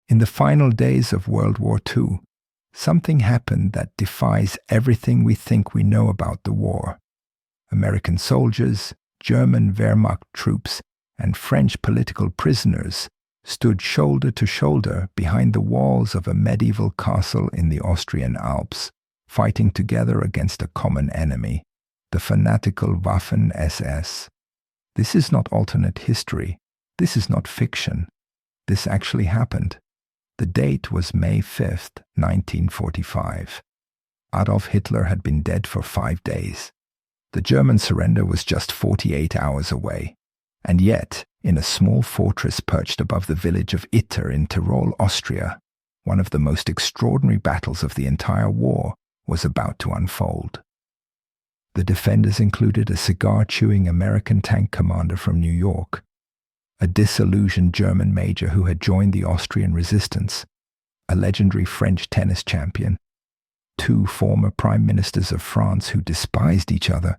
In the final days of World War II, something happened that defies everything we think we know about the war. American soldiers, German Wehrmacht troops, and French political prisoners stood shoulder to shoulder behind the walls of a medieval castle in the Austrian Alps, fighting together against a common enemy, the fanatical Waffen-SS. This is not alternate history. This is not fiction. This actually happened. The date was May 5th, 1945. Adolf Hitler had been dead for 5 days. The German surrender was just 48 hours away. And yet, in a small fortress perched above the village of Itter in Tyrol, Austria, one of the most extraordinary battles of the entire war was about to unfold. The defenders included a cigar-chewing American tank commander from New York, a disillusioned German major who had joined the Austrian resistance, a legendary French tennis champion, 2 former prime ministers of France who despised each other,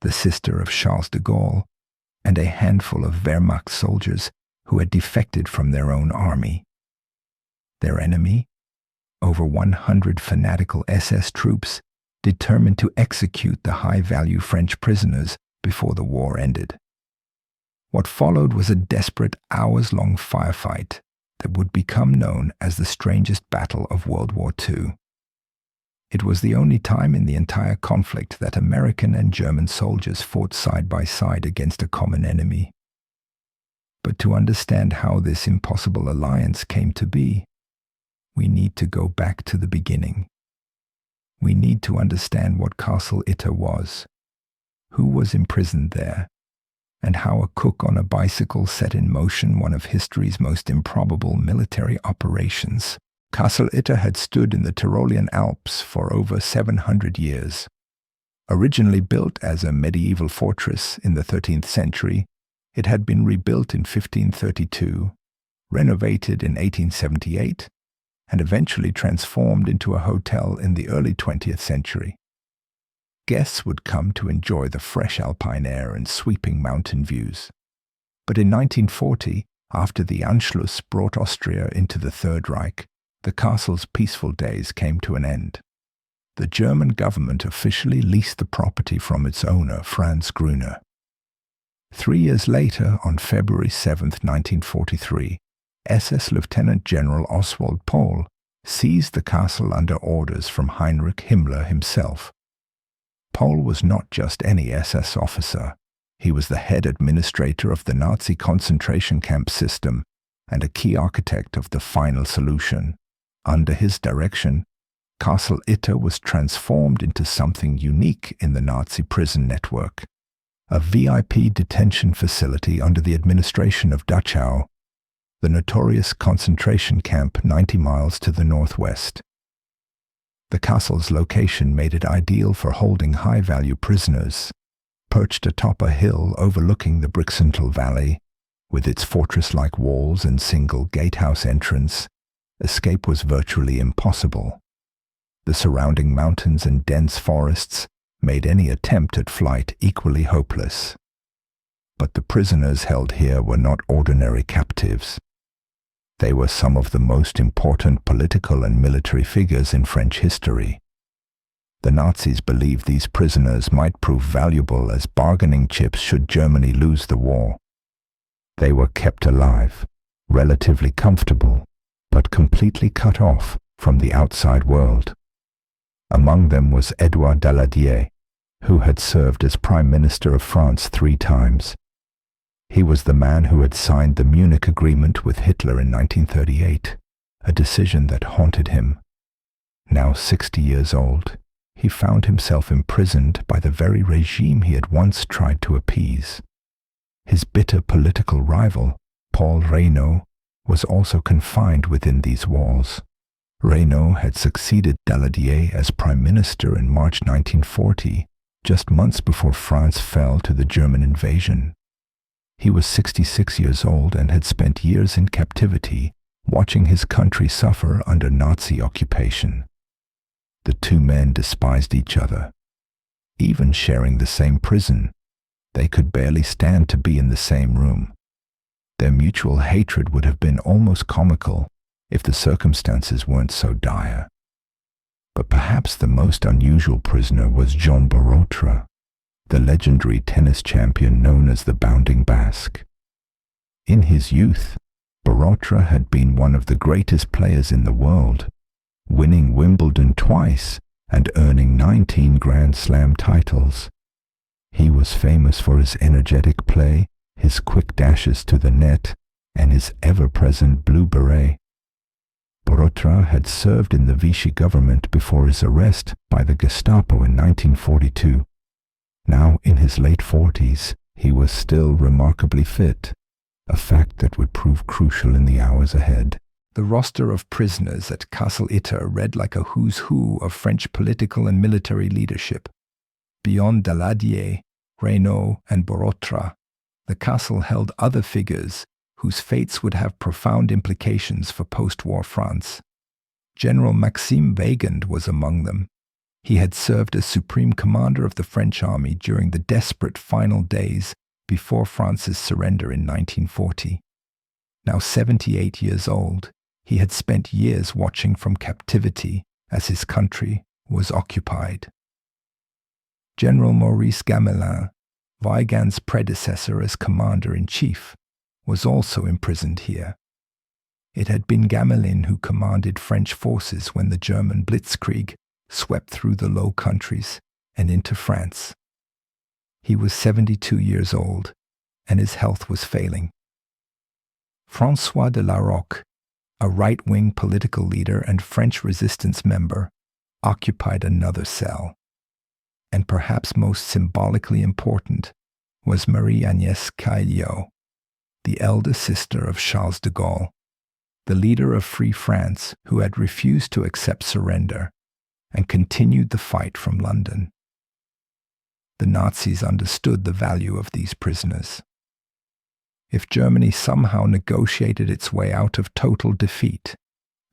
the sister of Charles de Gaulle, and a handful of Wehrmacht soldiers who had defected from their own army. Their enemy? Over 100 fanatical SS troops determined to execute the high-value French prisoners before the war ended. What followed was a desperate hours-long firefight that would become known as the Strangest Battle of World War II. It was the only time in the entire conflict that American and German soldiers fought side by side against a common enemy. But to understand how this impossible alliance came to be, we need to go back to the beginning. We need to understand what Castle Itter was, who was imprisoned there, and how a cook on a bicycle set in motion one of history's most improbable military operations. Castle Itter had stood in the Tyrolean Alps for over 700 years. Originally built as a medieval fortress in the 13th century, it had been rebuilt in 1532, renovated in 1878, and eventually transformed into a hotel in the early 20th century. Guests would come to enjoy the fresh alpine air and sweeping mountain views. But in 1940, after the Anschluss brought Austria into the Third Reich, the castle's peaceful days came to an end. The German government officially leased the property from its owner, Franz Gruner. 3 years later, on February 7, 1943, SS Lieutenant General Oswald Pohl seized the castle under orders from Heinrich Himmler himself. Pohl was not just any SS officer. He was the head administrator of the Nazi concentration camp system and a key architect of the final solution. Under his direction, Castle Itter was transformed into something unique in the Nazi prison network, a VIP detention facility under the administration of Dachau, the notorious concentration camp 90 miles to the northwest. The castle's location made it ideal for holding high-value prisoners. Perched atop a hill overlooking the Brixental Valley, with its fortress-like walls and single gatehouse entrance, escape was virtually impossible. The surrounding mountains and dense forests made any attempt at flight equally hopeless. But the prisoners held here were not ordinary captives. They were some of the most important political and military figures in French history. The Nazis believed these prisoners might prove valuable as bargaining chips should Germany lose the war. They were kept alive, relatively comfortable, but completely cut off from the outside world. Among them was Édouard Daladier, who had served as Prime Minister of France 3 times. He was the man who had signed the Munich Agreement with Hitler in 1938, a decision that haunted him. Now 60 years old, he found himself imprisoned by the very regime he had once tried to appease. His bitter political rival, Paul Reynaud, was also confined within these walls. Reynaud had succeeded Daladier as Prime Minister in March 1940, just months before France fell to the German invasion. He was 66 years old and had spent years in captivity, watching his country suffer under Nazi occupation. The 2 men despised each other. Even sharing the same prison, they could barely stand to be in the same room. Their mutual hatred would have been almost comical if the circumstances weren't so dire. But perhaps the most unusual prisoner was Jean Borotra, the legendary tennis champion known as the Bounding Basque. In his youth, Borotra had been one of the greatest players in the world, winning Wimbledon twice and earning 19 Grand Slam titles. He was famous for his energetic play, his quick dashes to the net, and his ever-present blue beret. Borotra had served in the Vichy government before his arrest by the Gestapo in 1942. Now in his late 40s, he was still remarkably fit, a fact that would prove crucial in the hours ahead. The roster of prisoners at Castle Itter read like a who's who of French political and military leadership. Beyond Daladier, Reynaud, and Borotra, the castle held other figures whose fates would have profound implications for post-war France. General Maxime Weygand was among them. He had served as supreme commander of the French army during the desperate final days before France's surrender in 1940. Now 78 years old, he had spent years watching from captivity as his country was occupied. General Maurice Gamelin, Weygand's predecessor as commander-in-chief, was also imprisoned here. It had been Gamelin who commanded French forces when the German blitzkrieg swept through the Low Countries and into France. He was 72 years old, and his health was failing. François de la Roque, a right-wing political leader and French resistance member, occupied another cell. And perhaps most symbolically important was Marie-Agnès Caillot, the elder sister of Charles de Gaulle, the leader of Free France who had refused to accept surrender and continued the fight from London. The Nazis understood the value of these prisoners. If Germany somehow negotiated its way out of total defeat,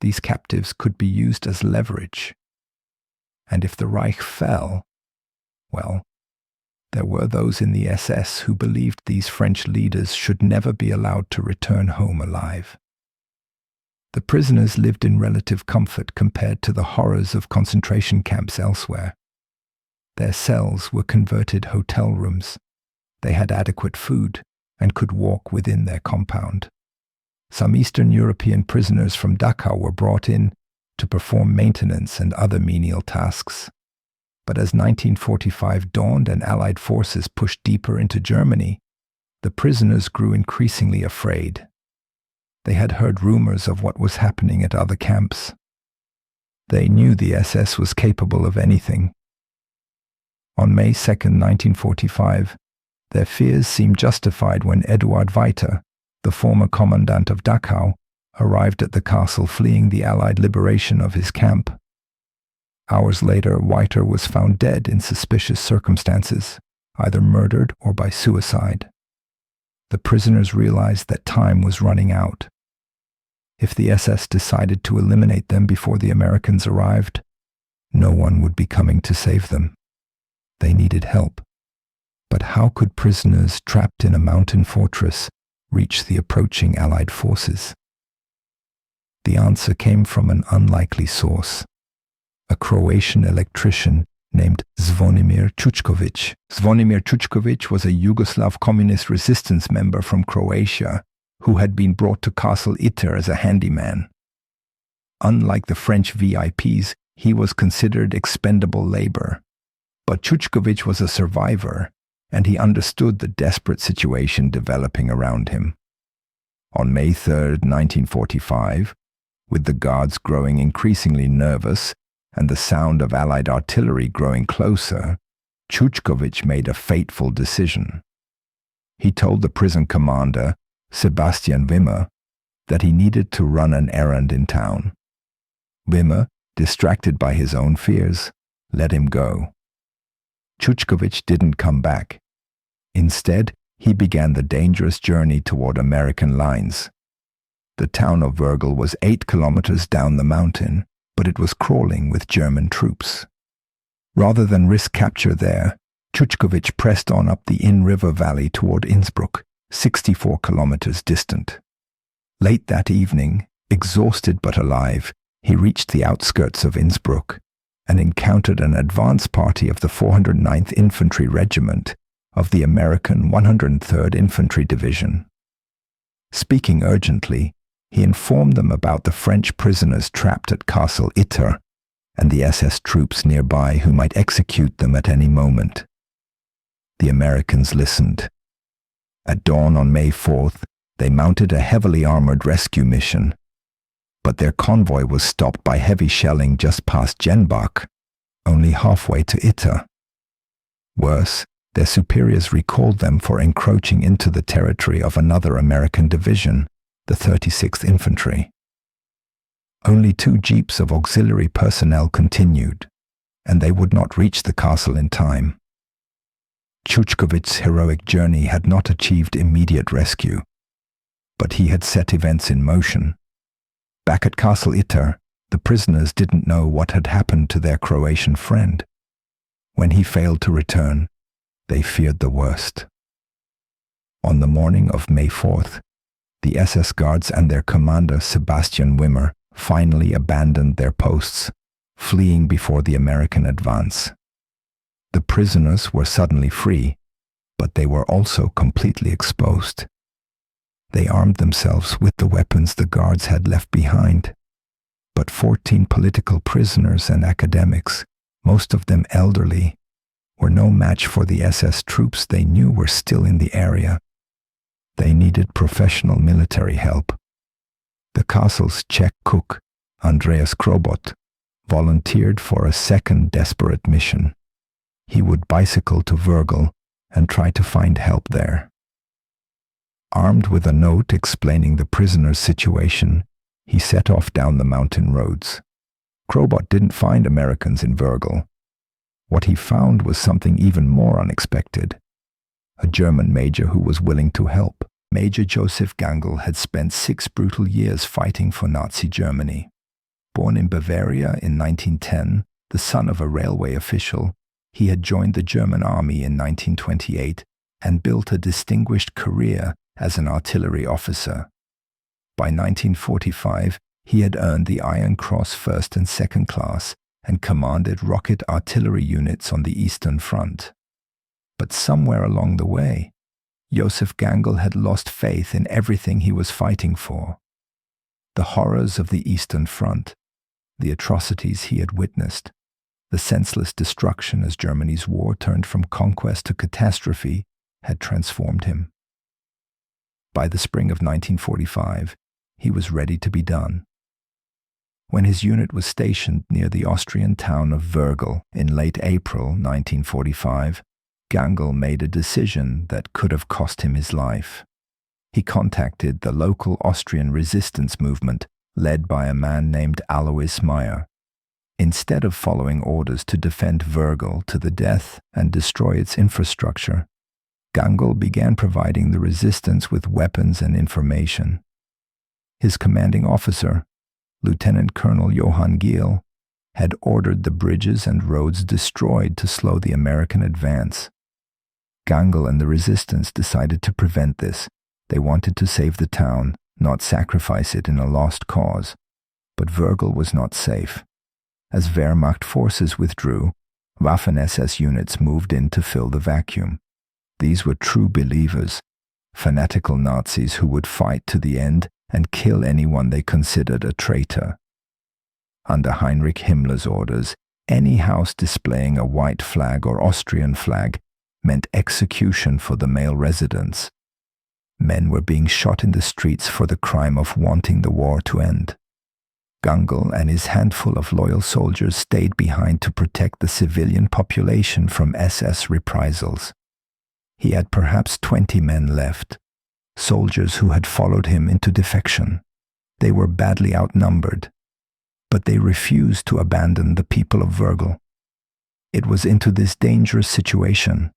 these captives could be used as leverage. And if the Reich fell, well, there were those in the SS who believed these French leaders should never be allowed to return home alive. The prisoners lived in relative comfort compared to the horrors of concentration camps elsewhere. Their cells were converted hotel rooms. They had adequate food and could walk within their compound. Some Eastern European prisoners from Dachau were brought in to perform maintenance and other menial tasks. But as 1945 dawned and Allied forces pushed deeper into Germany, the prisoners grew increasingly afraid. They had heard rumors of what was happening at other camps. They knew the SS was capable of anything. On May 2, 1945, their fears seemed justified when Eduard Weiter, the former commandant of Dachau, arrived at the castle fleeing the Allied liberation of his camp. Hours later, Weiter was found dead in suspicious circumstances, either murdered or by suicide. The prisoners realized that time was running out. If the SS decided to eliminate them before the Americans arrived, no one would be coming to save them. They needed help. But how could prisoners trapped in a mountain fortress reach the approaching Allied forces? The answer came from an unlikely source. A Croatian electrician named Zvonimir Čučković. Zvonimir Čučković was a Yugoslav communist resistance member from Croatia who had been brought to Castle Itter as a handyman. Unlike the French VIPs, he was considered expendable labor. But Čučković was a survivor, and he understood the desperate situation developing around him. On May 3, 1945, with the guards growing increasingly nervous and the sound of Allied artillery growing closer, Čučković made a fateful decision. He told the prison commander, Sebastian Wimmer, that he needed to run an errand in town. Wimmer, distracted by his own fears, let him go. Čučković didn't come back. Instead, he began the dangerous journey toward American lines. The town of Wörgl was 8 kilometers down the mountain, but it was crawling with German troops. Rather than risk capture there, Čučković pressed on up the Inn River valley toward Innsbruck, 64 kilometers distant. Late that evening, Exhausted but alive, he reached the outskirts of Innsbruck and encountered an advance party of the 409th Infantry Regiment of the American 103rd Infantry Division. Speaking urgently, he informed them about the French prisoners trapped at Castle Itter and the SS troops nearby who might execute them at any moment. The Americans listened. At dawn on May 4th, they mounted a heavily armored rescue mission, but their convoy was stopped by heavy shelling just past Jenbach, only halfway to Itter. Worse, their superiors recalled them for encroaching into the territory of another American division, the 36th Infantry. Only 2 jeeps of auxiliary personnel continued, and they would not reach the castle in time. Chuchkowicz's heroic journey had not achieved immediate rescue, but he had set events in motion. Back at Castle Itter, the prisoners didn't know what had happened to their Croatian friend. When he failed to return, they feared the worst. On the morning of May 4th, the SS guards and their commander Sebastian Wimmer finally abandoned their posts, fleeing before the American advance. The prisoners were suddenly free, but they were also completely exposed. They armed themselves with the weapons the guards had left behind, but 14 political prisoners and academics, most of them elderly, were no match for the SS troops they knew were still in the area. They needed professional military help. The castle's Czech cook, Andreas Krobot, volunteered for a second desperate mission. He would bicycle to Wörgl and try to find help there. Armed with a note explaining the prisoner's situation, he set off down the mountain roads. Krobot didn't find Americans in Wörgl. What he found was something even more unexpected. A German major who was willing to help. Major Joseph Gangl had spent 6 brutal years fighting for Nazi Germany. Born in Bavaria in 1910, the son of a railway official, he had joined the German army in 1928 and built a distinguished career as an artillery officer. By 1945, he had earned the Iron Cross first and second class and commanded rocket artillery units on the Eastern Front. But somewhere along the way, Josef Gangl had lost faith in everything he was fighting for. The horrors of the Eastern Front, the atrocities he had witnessed, the senseless destruction as Germany's war turned from conquest to catastrophe had transformed him. By the spring of 1945, he was ready to be done. When his unit was stationed near the Austrian town of Wörgl in late April 1945, Gangl made a decision that could have cost him his life. He contacted the local Austrian resistance movement led by a man named Alois Meyer. Instead of following orders to defend Wörgl to the death and destroy its infrastructure, Gangl began providing the resistance with weapons and information. His commanding officer, Lieutenant Colonel Johann Giel, had ordered the bridges and roads destroyed to slow the American advance. Gangl and the resistance decided to prevent this. They wanted to save the town, not sacrifice it in a lost cause. But Wörgl was not safe. As Wehrmacht forces withdrew, Waffen-SS units moved in to fill the vacuum. These were true believers, fanatical Nazis who would fight to the end and kill anyone they considered a traitor. Under Heinrich Himmler's orders, any house displaying a white flag or Austrian flag meant execution for the male residents. Men were being shot in the streets for the crime of wanting the war to end. Gangl and his handful of loyal soldiers stayed behind to protect the civilian population from SS reprisals. He had perhaps 20 men left, soldiers who had followed him into defection. They were badly outnumbered, but they refused to abandon the people of Wörgl. It was into this dangerous situation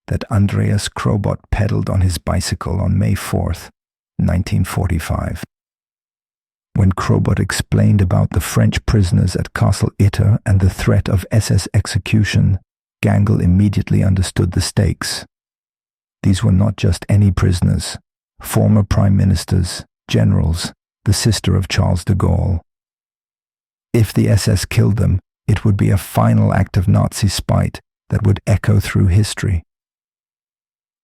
that Andreas Krobot pedaled on his bicycle on May 4th, 1945. When Krobot explained about the French prisoners at Castle Itter and the threat of SS execution, Gangl immediately understood the stakes. These were not just any prisoners. Former prime ministers, generals, the sister of Charles de Gaulle. If the SS killed them, it would be a final act of Nazi spite that would echo through history.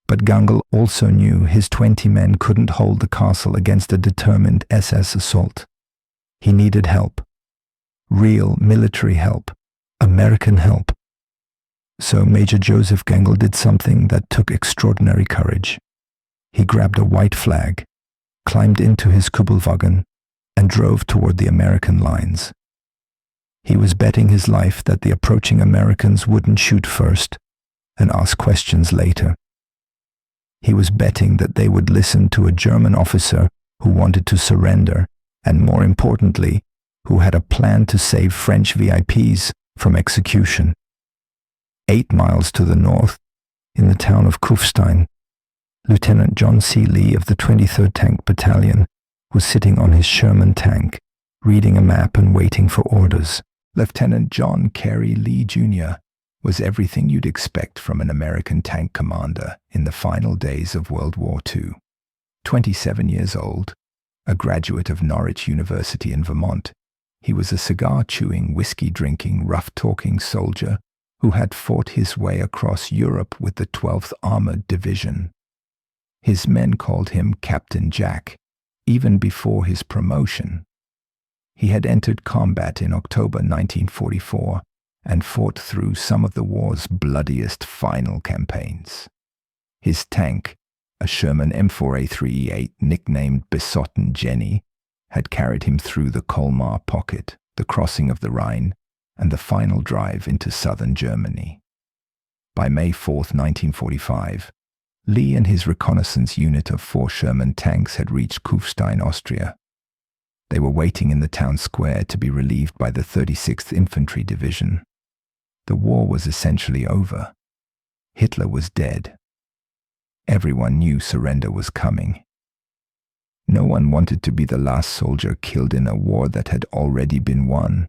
But Wörgl also knew his 20 men couldn't hold the castle against a determined SS assault. He needed help. Real military help. American help. So Major Joseph Wörgl did something that took extraordinary courage. He grabbed a white flag, climbed into his Kübelwagen, and drove toward the American lines. He was betting his life that the approaching Americans wouldn't shoot first and ask questions later. He was betting that they would listen to a German officer who wanted to surrender, and more importantly, who had a plan to save French VIPs from execution. 8 miles to the north, in the town of Kufstein, Lieutenant John C. Lee of the 23rd Tank Battalion was sitting on his Sherman tank, reading a map and waiting for orders. Lieutenant John Carey Lee, Jr. was everything you'd expect from an American tank commander in the final days of World War II. 27 years old, a graduate of Norwich University in Vermont, he was a cigar-chewing, whiskey-drinking, rough-talking soldier who had fought his way across Europe with the 12th Armored Division. His men called him Captain Jack, even before his promotion. He had entered combat in October 1944 and fought through some of the war's bloodiest final campaigns. His tank, a Sherman M4A3E8 nicknamed Besotten Jenny, had carried him through the Colmar Pocket, the crossing of the Rhine, and the final drive into southern Germany. By May 4, 1945, Lee and his reconnaissance unit of 4 Sherman tanks had reached Kufstein, Austria. They were waiting in the town square to be relieved by the 36th Infantry Division. The war was essentially over. Hitler was dead. Everyone knew surrender was coming. No one wanted to be the last soldier killed in a war that had already been won.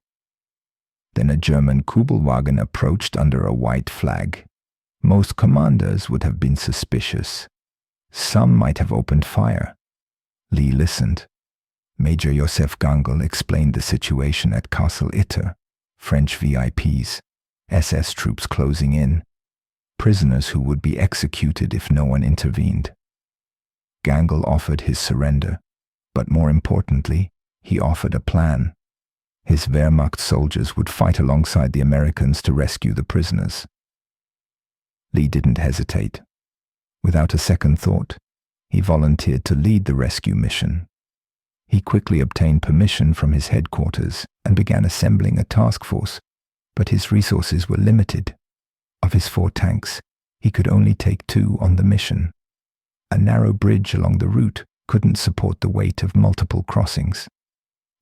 Then a German Kübelwagen approached under a white flag. Most commanders would have been suspicious. Some might have opened fire. Lee listened. Major Joseph Wörgl explained the situation at Castle Itter. French VIPs, SS troops closing in, prisoners who would be executed if no one intervened. Wörgl offered his surrender, but more importantly, he offered a plan. His Wehrmacht soldiers would fight alongside the Americans to rescue the prisoners. Lee didn't hesitate. Without a second thought, he volunteered to lead the rescue mission. He quickly obtained permission from his headquarters and began assembling a task force, but his resources were limited. Of his 4 tanks, he could only take 2 on the mission. A narrow bridge along the route couldn't support the weight of multiple crossings.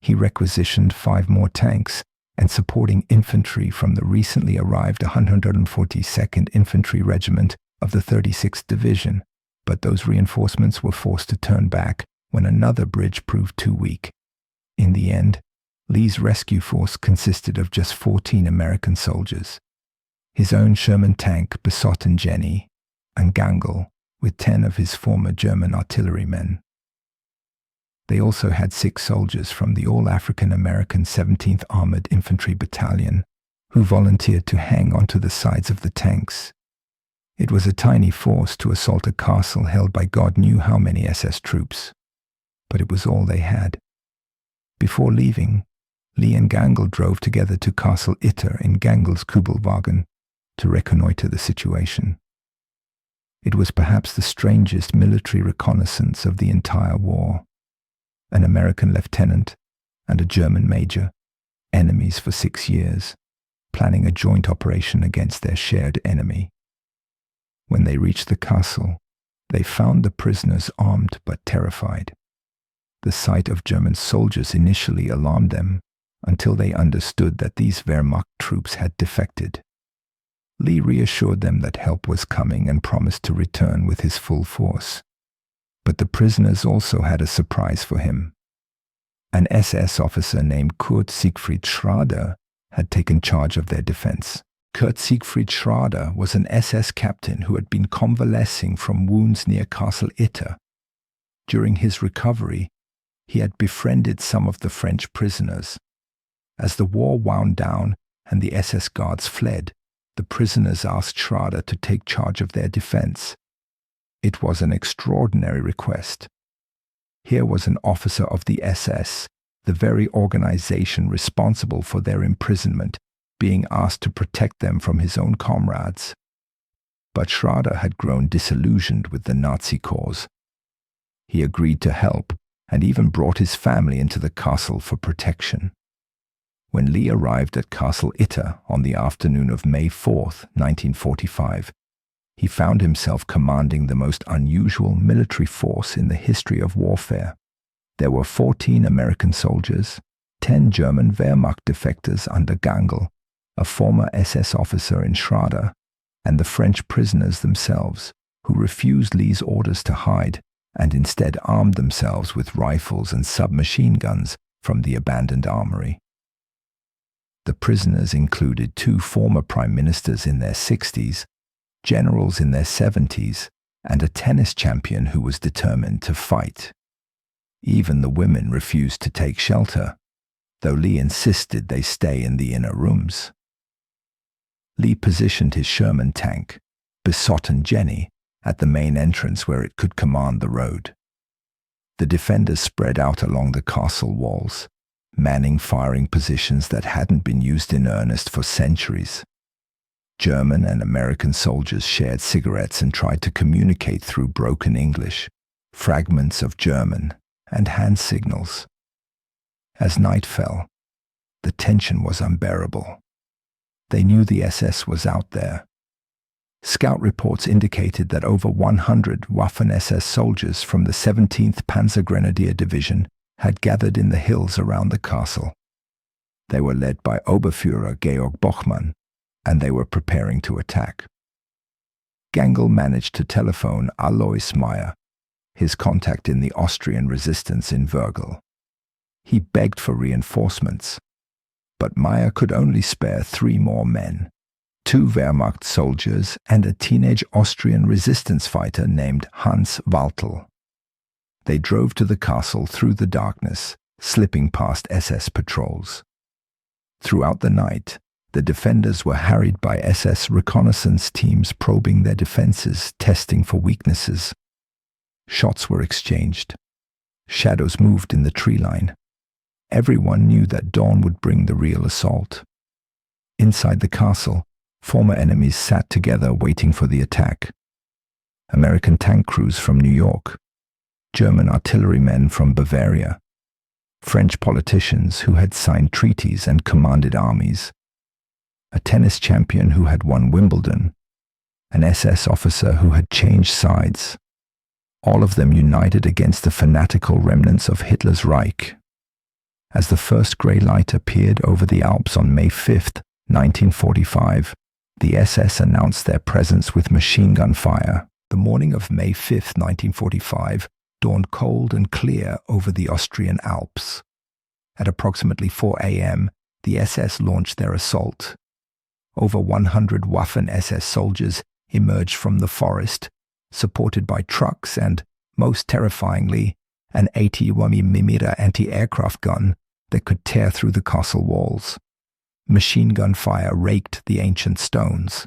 He requisitioned 5 more tanks and supporting infantry from the recently arrived 142nd Infantry Regiment of the 36th Division, but those reinforcements were forced to turn back when another bridge proved too weak. In the end, Lee's rescue force consisted of just 14 American soldiers. His own Sherman tank, Besotten Jenny, and Wörgl, with 10 of his former German artillerymen. They also had 6 soldiers from the all-African American 17th Armored Infantry Battalion, who volunteered to hang onto the sides of the tanks. It was a tiny force to assault a castle held by God knew how many SS troops, but it was all they had. Before leaving, Lee and Wörgl drove together to Castle Itter in Wörgl's Kübelwagen to reconnoiter the situation. It was perhaps the strangest military reconnaissance of the entire war. An American lieutenant and a German major, enemies for 6 years, planning a joint operation against their shared enemy. When they reached the castle, they found the prisoners armed but terrified. The sight of German soldiers initially alarmed them until they understood that these Wehrmacht troops had defected. Lee reassured them that help was coming and promised to return with his full force. But the prisoners also had a surprise for him. An SS officer named Kurt Siegfried Schrader had taken charge of their defense. Kurt Siegfried Schrader was an SS captain who had been convalescing from wounds near Castle Itter. During his recovery, He had befriended some of the French prisoners. As the war wound down and the SS guards fled, the prisoners asked Schrader to take charge of their defense. It was an extraordinary request. Here was an officer of the SS, the very organization responsible for their imprisonment, being asked to protect them from his own comrades. But Schrader had grown disillusioned with the Nazi cause. He agreed to help and even brought his family into the castle for protection. When Lee arrived at Castle Itter on the afternoon of May 4th, 1945, he found himself commanding the most unusual military force in the history of warfare. There were 14 American soldiers, 10 German Wehrmacht defectors under Gangl, a former SS officer in Schrader, and the French prisoners themselves, who refused Lee's orders to hide and instead armed themselves with rifles and submachine guns from the abandoned armory. The prisoners included 2 former prime ministers in their 60s, generals in their 70s, and a tennis champion who was determined to fight. Even the women refused to take shelter, though Lee insisted they stay in the inner rooms. Lee positioned his Sherman tank, Besotten Jenny, at the main entrance where it could command the road. The defenders spread out along the castle walls, manning firing positions that hadn't been used in earnest for centuries. German and American soldiers shared cigarettes and tried to communicate through broken English, fragments of German, and hand signals. As night fell, the tension was unbearable. They knew the SS was out there. Scout reports indicated that over 100 Waffen-SS soldiers from the 17th Panzergrenadier Division had gathered in the hills around the castle. They were led by Oberführer Georg Bochmann, and they were preparing to attack. Gangl managed to telephone Alois Meyer, his contact in the Austrian resistance in Wörgl. He begged for reinforcements, but Meyer could only spare 3 more men, 2 Wehrmacht soldiers and a teenage Austrian resistance fighter named Hans Waltel. They drove to the castle through the darkness, slipping past SS patrols. Throughout the night, the defenders were harried by SS reconnaissance teams probing their defenses, testing for weaknesses. Shots were exchanged. Shadows moved in the tree line. Everyone knew that dawn would bring the real assault. Inside the castle, former enemies sat together waiting for the attack. American tank crews from New York, German artillerymen from Bavaria, French politicians who had signed treaties and commanded armies, a tennis champion who had won Wimbledon, an SS officer who had changed sides, all of them united against the fanatical remnants of Hitler's Reich. As the first grey light appeared over the Alps on May 5th, 1945, the SS announced their presence with machine gun fire. The morning of May 5th, 1945, dawned cold and clear over the Austrian Alps. At approximately 4 a.m., the SS launched their assault. Over 100 Waffen-SS soldiers emerged from the forest, supported by trucks and, most terrifyingly, an 80mm anti-aircraft gun that could tear through the castle walls. Machine gun fire raked the ancient stones.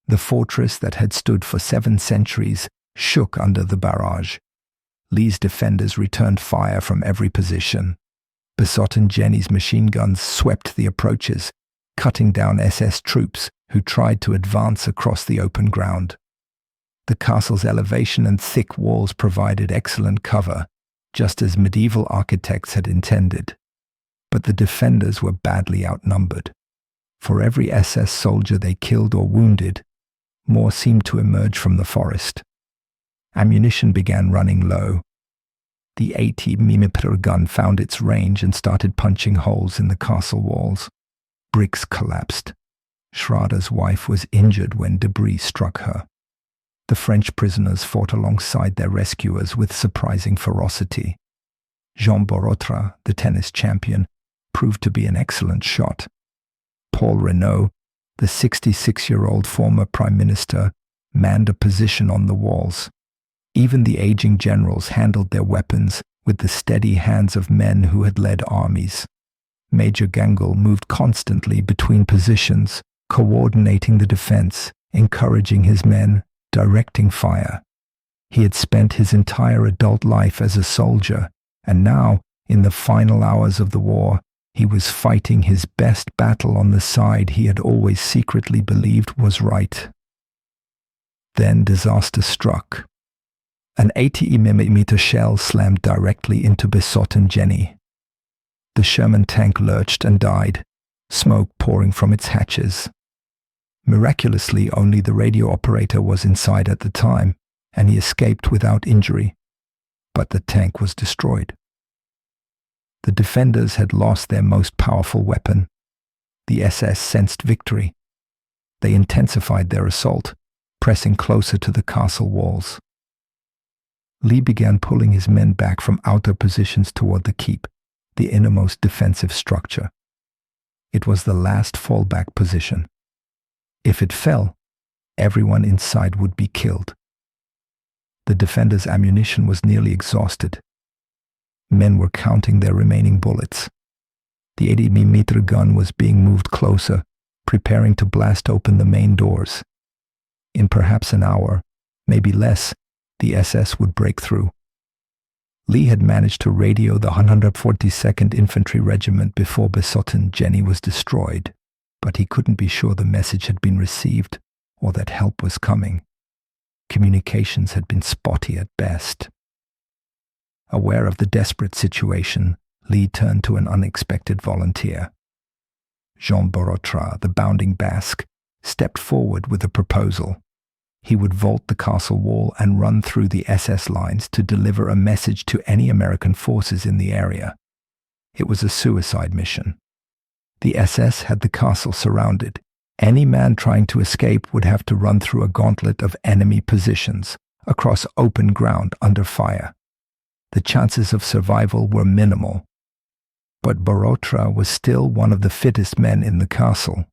The fortress that had stood for 7 centuries shook under the barrage. Lee's defenders returned fire from every position. Besotten Jenny's machine guns swept the approaches, cutting down SS troops who tried to advance across the open ground. The castle's elevation and thick walls provided excellent cover, just as medieval architects had intended. But the defenders were badly outnumbered. For every SS soldier they killed or wounded, more seemed to emerge from the forest. Ammunition began running low. The 80mm gun found its range and started punching holes in the castle walls. Bricks collapsed. Schrader's wife was injured when debris struck her. The French prisoners fought alongside their rescuers with surprising ferocity. Jean Borotra, the tennis champion, proved to be an excellent shot. Paul Renault, the 66-year-old former prime minister, manned a position on the walls. Even the aging generals handled their weapons with the steady hands of men who had led armies. Major Gangl moved constantly between positions, coordinating the defense, encouraging his men, directing fire. He had spent his entire adult life as a soldier, and now, in the final hours of the war, he was fighting his best battle on the side he had always secretly believed was right. Then disaster struck. An 80mm shell slammed directly into besotten Jenny. The Sherman tank lurched and died, smoke pouring from its hatches. Miraculously, only the radio operator was inside at the time, and he escaped without injury. But the tank was destroyed. The defenders had lost their most powerful weapon. The SS sensed victory. They intensified their assault, pressing closer to the castle walls. Lee began pulling his men back from outer positions toward the keep, the innermost defensive structure. It was the last fallback position. If it fell, everyone inside would be killed. The defenders' ammunition was nearly exhausted. Men were counting their remaining bullets. The 80mm gun was being moved closer, preparing to blast open the main doors. In perhaps an hour, maybe less, the SS would break through. Lee had managed to radio the 142nd Infantry Regiment before besotten Jenny was destroyed, but he couldn't be sure the message had been received or that help was coming. Communications had been spotty at best. Aware of the desperate situation, Lee turned to an unexpected volunteer. Jean Borotra, the Bounding Basque, stepped forward with a proposal. He would vault the castle wall and run through the SS lines to deliver a message to any American forces in the area. It was a suicide mission. The SS had the castle surrounded. Any man trying to escape would have to run through a gauntlet of enemy positions, across open ground under fire. The chances of survival were minimal. But Borotra was still one of the fittest men in the castle.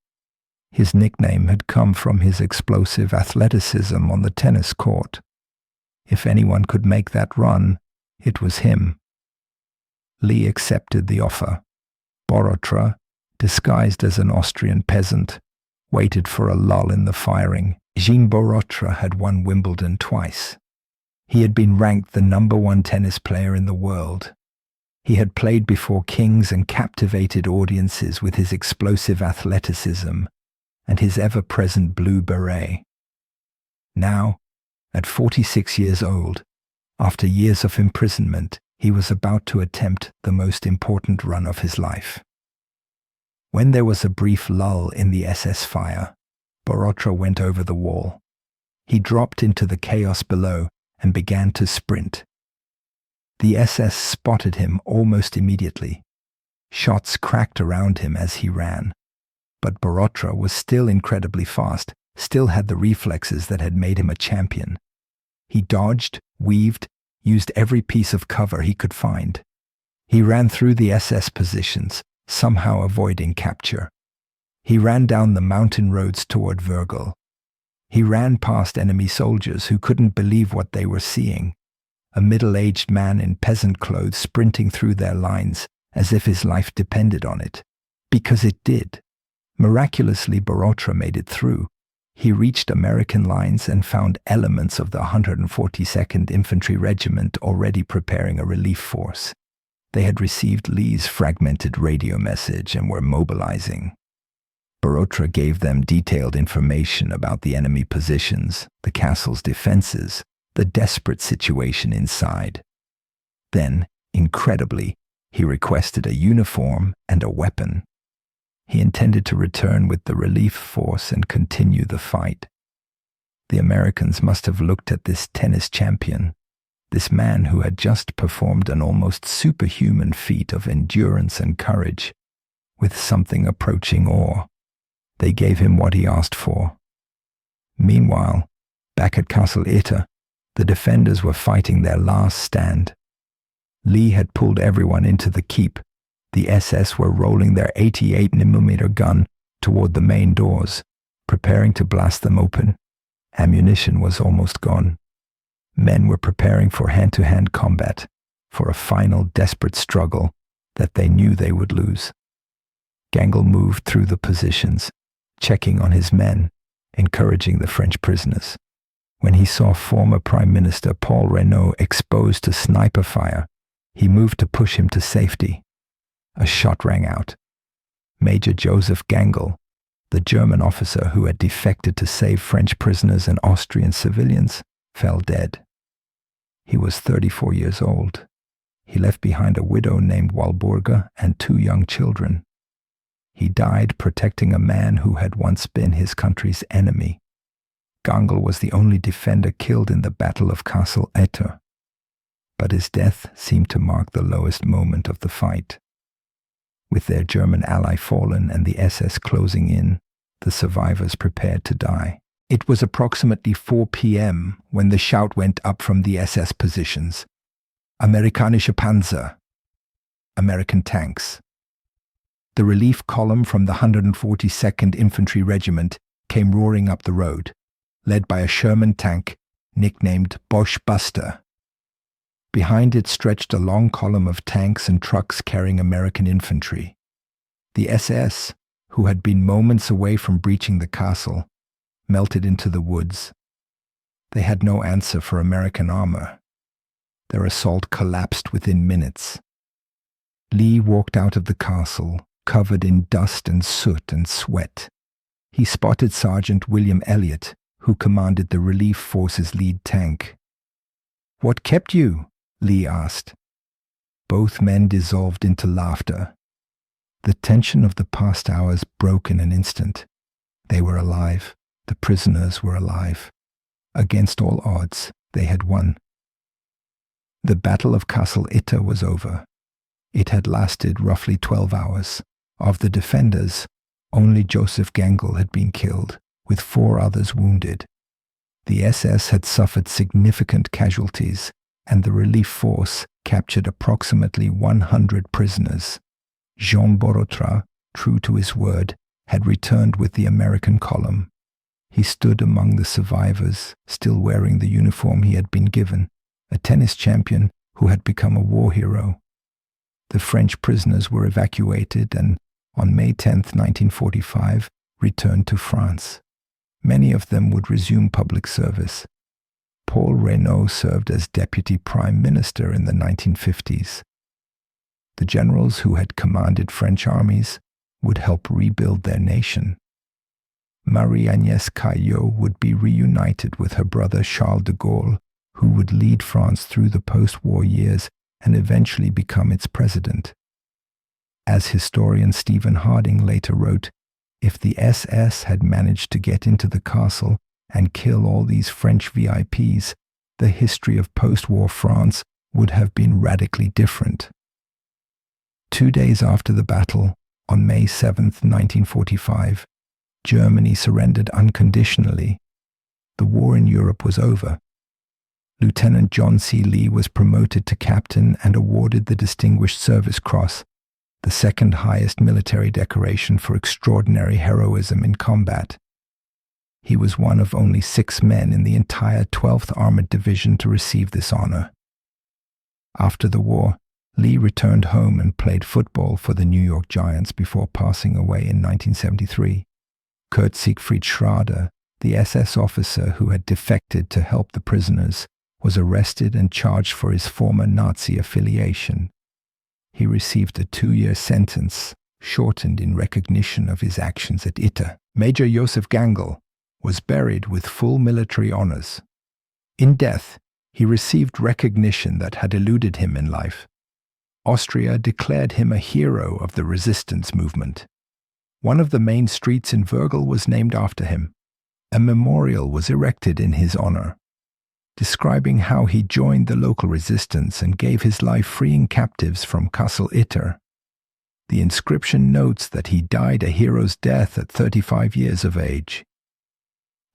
His nickname had come from his explosive athleticism on the tennis court. If anyone could make that run, it was him. Lee accepted the offer. Borotra, disguised as an Austrian peasant, waited for a lull in the firing. Jean Borotra had won Wimbledon twice. He had been ranked the #1 tennis player in the world. He had played before kings and captivated audiences with his explosive athleticism and his ever-present blue beret. Now, at 46 years old, after years of imprisonment, he was about to attempt the most important run of his life. When there was a brief lull in the SS fire, Borotra went over the wall. He dropped into the chaos below and began to sprint. The SS spotted him almost immediately. Shots cracked around him as he ran. But Borotra was still incredibly fast, still had the reflexes that had made him a champion. He dodged, weaved, used every piece of cover he could find. He ran through the SS positions, somehow avoiding capture. He ran down the mountain roads toward Wörgl. He ran past enemy soldiers who couldn't believe what they were seeing. A middle-aged man in peasant clothes sprinting through their lines as if his life depended on it. Because it did. Miraculously, Borotra made it through. He reached American lines and found elements of the 142nd Infantry Regiment already preparing a relief force. They had received Lee's fragmented radio message and were mobilizing. Borotra gave them detailed information about the enemy positions, the castle's defenses, the desperate situation inside. Then, incredibly, he requested a uniform and a weapon. He intended to return with the relief force and continue the fight. The Americans must have looked at this tennis champion, this man who had just performed an almost superhuman feat of endurance and courage, with something approaching awe. They gave him what he asked for. Meanwhile, back at Castle Itter, the defenders were fighting their last stand. Lee had pulled everyone into the keep. The SS were rolling their 88mm gun toward the main doors, preparing to blast them open. Ammunition was almost gone. Men were preparing for hand-to-hand combat, for a final desperate struggle that they knew they would lose. Wörgl moved through the positions, checking on his men, encouraging the French prisoners. When he saw former Prime Minister Paul Reynaud exposed to sniper fire, he moved to push him to safety. A shot rang out. Major Joseph Wörgl, the German officer who had defected to save French prisoners and Austrian civilians, fell dead. He was 34 years old. He left behind a widow named Walburga and 2 young children. He died protecting a man who had once been his country's enemy. Wörgl was the only defender killed in the Battle of Castle Itter, but his death seemed to mark the lowest moment of the fight. With their German ally fallen and the SS closing in, the survivors prepared to die. It was approximately 4 p.m. when the shout went up from the SS positions. Amerikanische Panzer. American tanks. The relief column from the 142nd Infantry Regiment came roaring up the road, led by a Sherman tank nicknamed Bosch Buster. Behind it stretched a long column of tanks and trucks carrying American infantry. The SS, who had been moments away from breaching the castle, melted into the woods. They had no answer for American armor. Their assault collapsed within minutes. Lee walked out of the castle, covered in dust and soot and sweat. He spotted Sergeant William Elliott, who commanded the relief force's lead tank. "What kept you?" Lee asked. Both men dissolved into laughter. The tension of the past hours broke in an instant. They were alive. The prisoners were alive. Against all odds, they had won. The Battle of Castle Itter was over. It had lasted roughly 12 hours. Of the defenders, only Joseph Wörgl had been killed, with 4 others wounded. The SS had suffered significant casualties, and the relief force captured approximately 100 prisoners. Jean Borotra, true to his word, had returned with the American column. He stood among the survivors, still wearing the uniform he had been given, a tennis champion who had become a war hero. The French prisoners were evacuated and, on May 10, 1945, returned to France. Many of them would resume public service. Paul Reynaud served as deputy prime minister in the 1950s. The generals who had commanded French armies would help rebuild their nation. Marie-Agnès Caillot would be reunited with her brother Charles de Gaulle, who would lead France through the post-war years and eventually become its president. As historian Stephen Harding later wrote, if the SS had managed to get into the castle and kill all these French VIPs, the history of post-war France would have been radically different. 2 days after the battle, on May 7, 1945, Germany surrendered unconditionally. The war in Europe was over. Lieutenant John C. Lee was promoted to captain and awarded the Distinguished Service Cross, the second highest military decoration for extraordinary heroism in combat. He was one of only 6 men in the entire 12th Armored Division to receive this honor. After the war, Lee returned home and played football for the New York Giants before passing away in 1973. Kurt Siegfried Schrader, the SS officer who had defected to help the prisoners, was arrested and charged for his former Nazi affiliation. He received a 2-year sentence, shortened in recognition of his actions at Itter. Major Joseph Wörgl was buried with full military honors. In death, he received recognition that had eluded him in life. Austria declared him a hero of the resistance movement. One of the main streets in Wörgl was named after him. A memorial was erected in his honor, describing how he joined the local resistance and gave his life freeing captives from Castle Itter. The inscription notes that he died a hero's death at 35 years of age.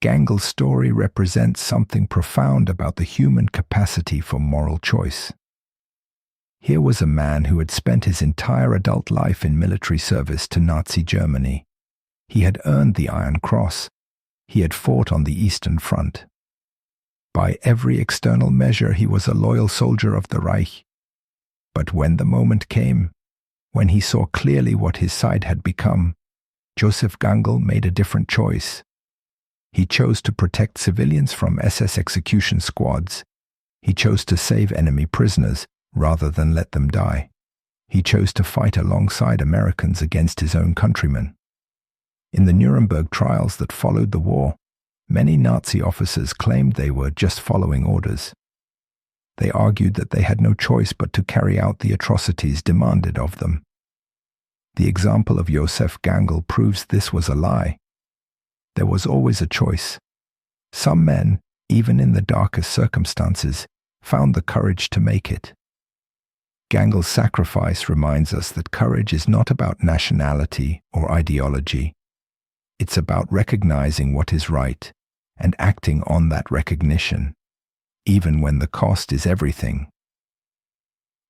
Wörgl's story represents something profound about the human capacity for moral choice. Here was a man who had spent his entire adult life in military service to Nazi Germany. He had earned the Iron Cross. He had fought on the Eastern Front. By every external measure, he was a loyal soldier of the Reich. But when the moment came, when he saw clearly what his side had become, Joseph Wörgl made a different choice. He chose to protect civilians from SS execution squads. He chose to save enemy prisoners rather than let them die. He chose to fight alongside Americans against his own countrymen. In the Nuremberg trials that followed the war, many Nazi officers claimed they were just following orders. They argued that they had no choice but to carry out the atrocities demanded of them. The example of Joseph Wörgl proves this was a lie. There was always a choice. Some men, even in the darkest circumstances, found the courage to make it. Wörgl's sacrifice reminds us that courage is not about nationality or ideology. It's about recognizing what is right and acting on that recognition, even when the cost is everything.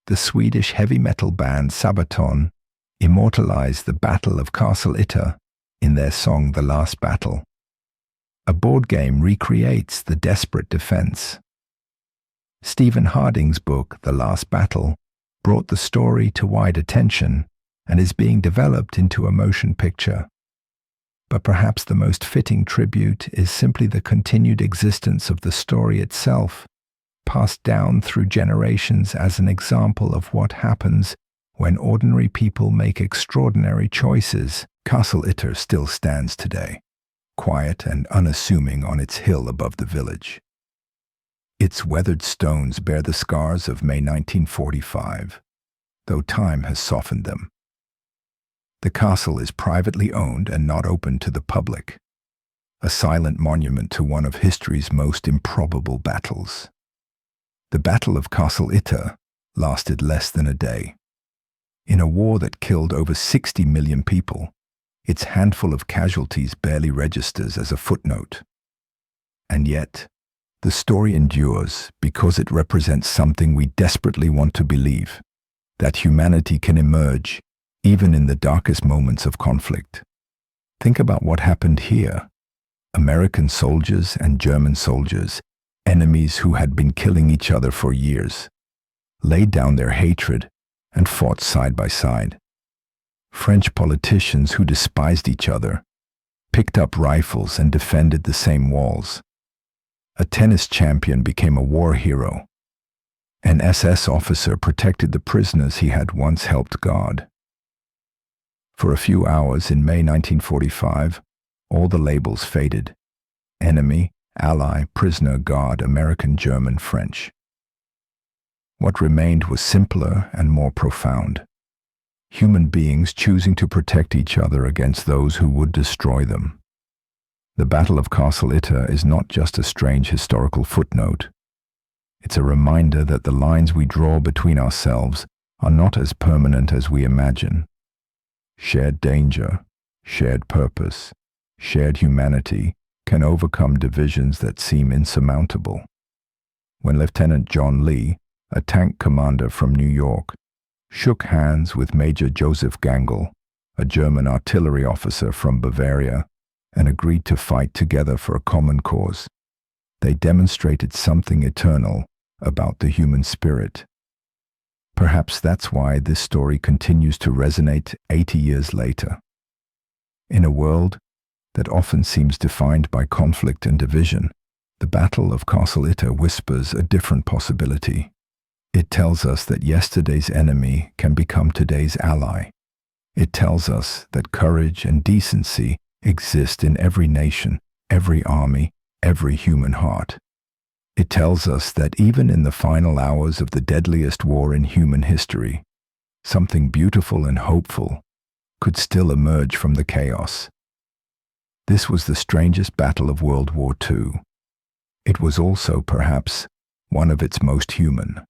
The Swedish heavy metal band Sabaton immortalized the Battle of Castle Itter in their song The Last Battle. A board game recreates the desperate defense. Stephen Harding's book The Last Battle brought the story to wide attention and is being developed into a motion picture. But perhaps the most fitting tribute is simply the continued existence of the story itself, passed down through generations as an example of what happens when ordinary people make extraordinary choices. Castle Itter still stands today, quiet and unassuming on its hill above the village. Its weathered stones bear the scars of May 1945, though time has softened them. The castle is privately owned and not open to the public, a silent monument to one of history's most improbable battles. The Battle of Castle Itter lasted less than a day. In a war that killed over 60 million people, its handful of casualties barely registers as a footnote. And yet, the story endures because it represents something we desperately want to believe, that humanity can emerge even in the darkest moments of conflict. Think about what happened here. American soldiers and German soldiers, enemies who had been killing each other for years, laid down their hatred and fought side by side. French politicians who despised each other picked up rifles and defended the same walls. A tennis champion became a war hero. An SS officer protected the prisoners he had once helped guard. For a few hours in May 1945, all the labels faded. Enemy, ally, prisoner, guard, American, German, French. What remained was simpler and more profound. Human beings choosing to protect each other against those who would destroy them. The Battle of Castle Itter is not just a strange historical footnote. It's a reminder that the lines we draw between ourselves are not as permanent as we imagine. Shared danger, shared purpose, shared humanity can overcome divisions that seem insurmountable. When Lieutenant John Lee, a tank commander from New York, shook hands with Major Joseph Wörgl, a German artillery officer from Bavaria, and agreed to fight together for a common cause, they demonstrated something eternal about the human spirit. Perhaps that's why this story continues to resonate 80 years later. In a world that often seems defined by conflict and division, the Battle of Castle Itter whispers a different possibility. It tells us that yesterday's enemy can become today's ally. It tells us that courage and decency exist in every nation, every army, every human heart. It tells us that even in the final hours of the deadliest war in human history, something beautiful and hopeful could still emerge from the chaos. This was the strangest battle of World War II. It was also, perhaps, one of its most human.